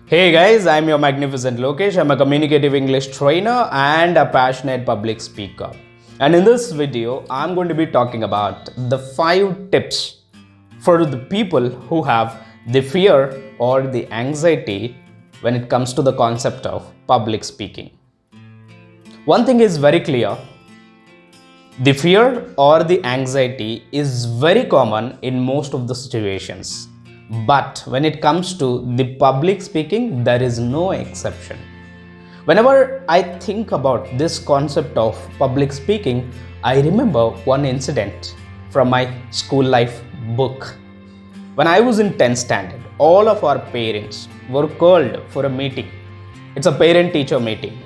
Hey guys, I'm your magnificent Lokesh. I'm a communicative English trainer and a passionate public speaker. And in this video, I'm going to be talking about the 5 tips for the people who have the fear or the anxiety when it comes to the concept of public speaking. One thing is very clear. The fear or the anxiety is very common in most of the situations. But when it comes to the public speaking, there is no exception. Whenever I think about this concept of public speaking, I remember one incident from my school life book. When I was in 10th standard, all of our parents were called for a meeting. It's a parent-teacher meeting.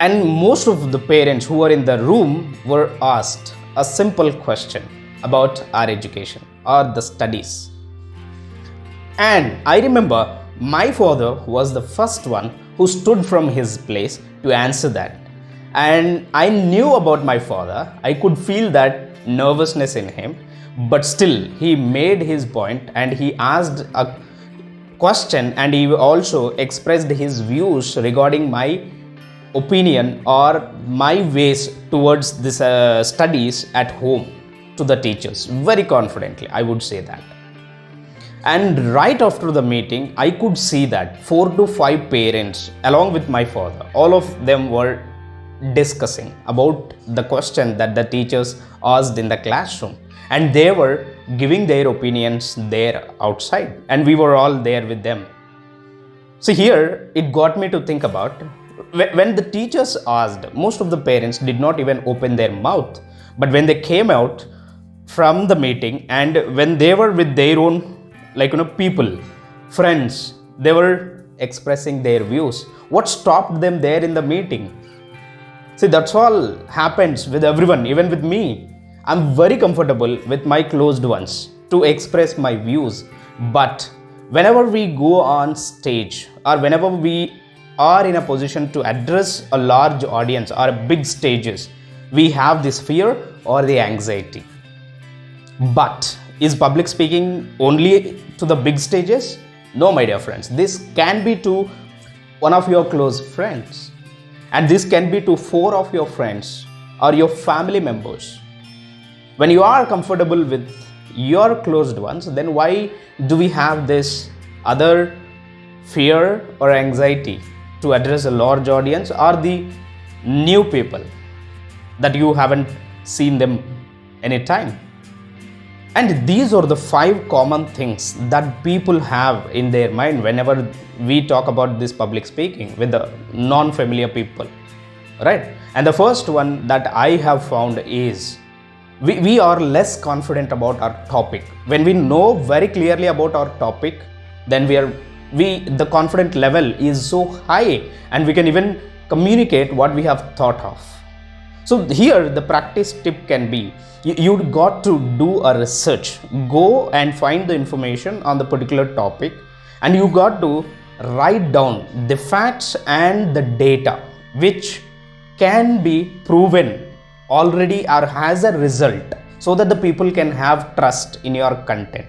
And most of the parents who were in the room were asked a simple question about our education or the studies. And I remember my father was the first one who stood from his place to answer that. And I knew about my father. I could feel that nervousness in him. But still, he made his point and he asked a question and he also expressed his views regarding my opinion or my ways towards this studies at home to the teachers. Very confidently, I would say that. And right after the meeting, I could see that 4 to 5 parents, along with my father, all of them were discussing about the question that the teachers asked in the classroom. And they were giving their opinions there outside. And we were all there with them. So here, it got me to think about when the teachers asked, most of the parents did not even open their mouth. But when they came out from the meeting and when they were with their own people, friends, they were expressing their views. What stopped them there in the meeting? See, that's all happens with everyone, even with me. I'm very comfortable with my closed ones to express my views. But whenever we go on stage or whenever we are in a position to address a large audience or big stages, we have this fear or the anxiety. But is public speaking only to the big stages? No, my dear friends. This can be to one of your close friends. And this can be to 4 of your friends or your family members. When you are comfortable with your closed ones, then why do we have this other fear or anxiety to address a large audience or the new people that you haven't seen them any time? And these are the 5 common things that people have in their mind whenever we talk about this public speaking with the non-familiar people, right? And the first one that I have found is we are less confident about our topic. When we know very clearly about our topic, then the confident level is so high and we can even communicate what we have thought of. So here the practice tip can be, you got to do a research, go and find the information on the particular topic and you got to write down the facts and the data which can be proven already or has a result so that the people can have trust in your content.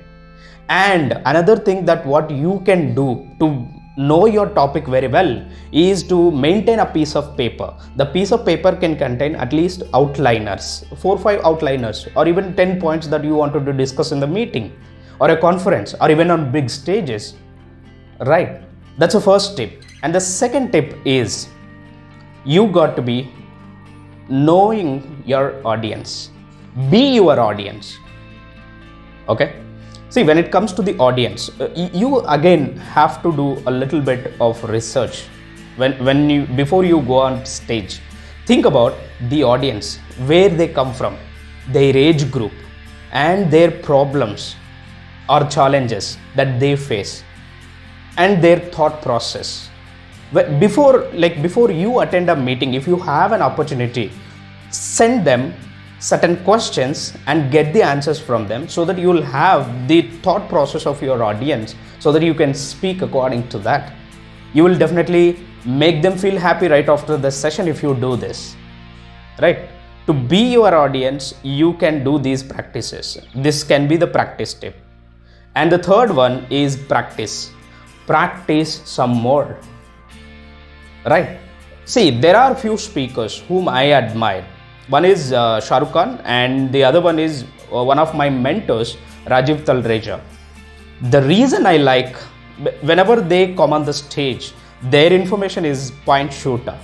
And another thing that what you can do to know your topic very well is to maintain a piece of paper. The piece of paper can contain at least outliners, 4 or 5 outliners or even 10 points that you wanted to discuss in the meeting or a conference or even on big stages, right? That's the first tip. And the second tip is you got to be knowing your audience. Be your audience. Okay? See, when it comes to the audience, you again have to do a little bit of research before you go on stage. Think about the audience, where they come from, their age group, and their problems or challenges that they face, and their thought process. Before you attend a meeting, if you have an opportunity, send them certain questions and get the answers from them so that you will have the thought process of your audience so that you can speak according to that. You will definitely make them feel happy right after the session if you do this, right? To be your audience, you can do these practices. This can be the practice tip. And the third one is practice. practice some more. Right? See, there are few speakers whom I admire. One is Shah Rukh and the other one is one of my mentors, Rajiv Talreja. The reason I like, whenever they come on the stage, their information is point shooter.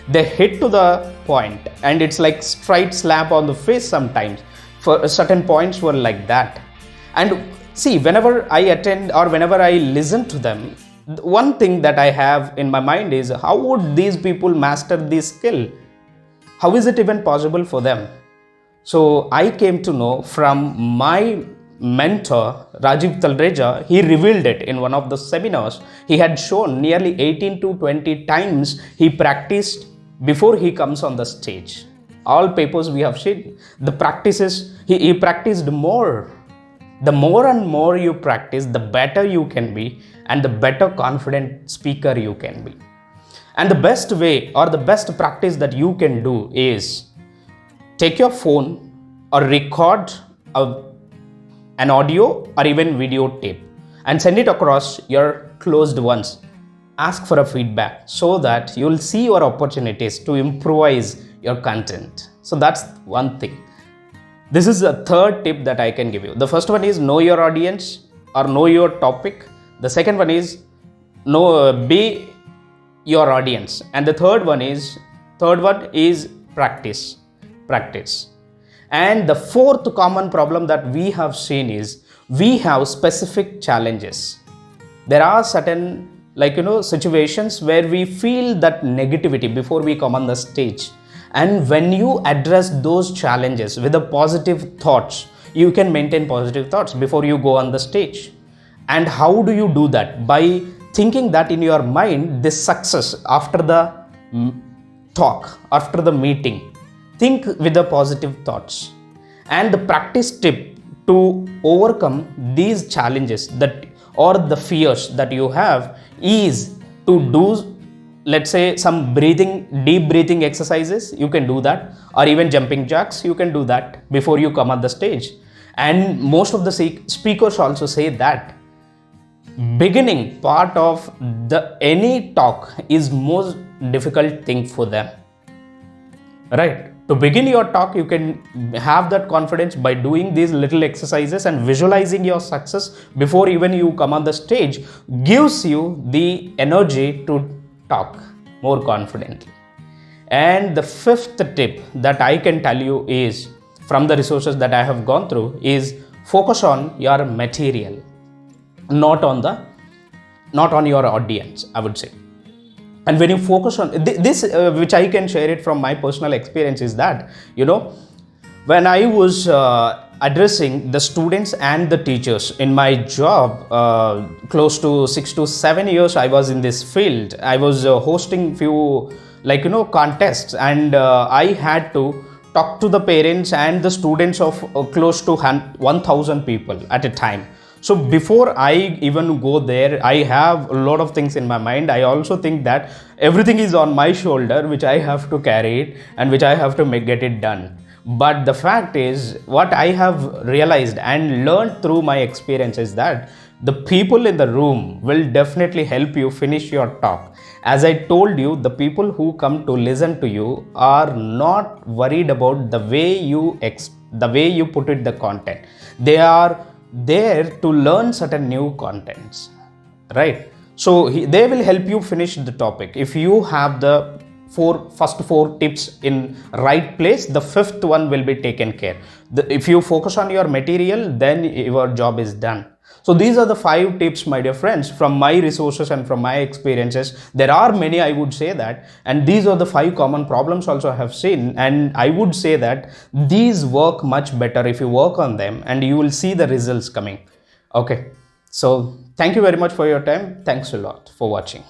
They hit to the point and it's like straight slap on the face sometimes. For certain points were like that. And see, whenever I attend or whenever I listen to them, one thing that I have in my mind is how would these people master this skill? How is it even possible for them? So I came to know from my mentor Rajiv Talreja. He revealed it in one of the seminars. He had shown nearly 18 to 20 times he practiced before he comes on the stage. All papers we have seen, the practices, he practiced more. The more and more you practice, the better you can be and the better confident speaker you can be. And the best way or the best practice that you can do is take your phone or record an audio or even video tape and send it across your closed ones. Ask for a feedback so that you'll see your opportunities to improvise your content. So that's one thing. This is a third tip that I can give you. The first one is know your audience or know your topic. The second one is be your audience. And the third one is practice. And the fourth common problem that we have seen is we have specific challenges. There are certain situations where we feel that negativity before we come on the stage. And when you address those challenges with the positive thoughts, you can maintain positive thoughts before you go on the stage. And how do you do that? By thinking that in your mind, this success after the talk, after the meeting, think with the positive thoughts. And the practice tip to overcome these challenges or the fears that you have is to do, let's say, some deep breathing exercises. You can do that, or even jumping jacks. You can do that before you come on the stage. And most of the speakers also say that beginning part of any talk is most difficult thing for them. Right? To begin your talk, you can have that confidence by doing these little exercises and visualizing your success before even you come on the stage gives you the energy to talk more confidently. And the fifth tip that I can tell you is, from the resources that I have gone through, is focus on your material, not on your audience, I would say. And when you focus on this, which I can share it from my personal experience, is that, when I was addressing the students and the teachers in my job, close to 6 to 7 years I was in this field. I was hosting few contests, and I had to talk to the parents and the students of close to 1,000 people at a time. So before I even go there, I have a lot of things in my mind. I also think that everything is on my shoulder, which I have to carry it and which I have to get it done. But the fact is, what I have realized and learned through my experience is that the people in the room will definitely help you finish your talk. As I told you, the people who come to listen to you are not worried about the way you put it, the content. They are there to learn certain new contents, right? So they will help you finish the topic. If you have the first four tips in right place, the fifth one will be taken care. If you focus on your material, then your job is done. So these are the 5 tips, my dear friends, from my resources and from my experiences. There are many, I would say that, and these are the 5 common problems also I have seen, and I would say that these work much better if you work on them, and you will see the results coming. Okay, so thank you very much for your time. Thanks a lot for watching.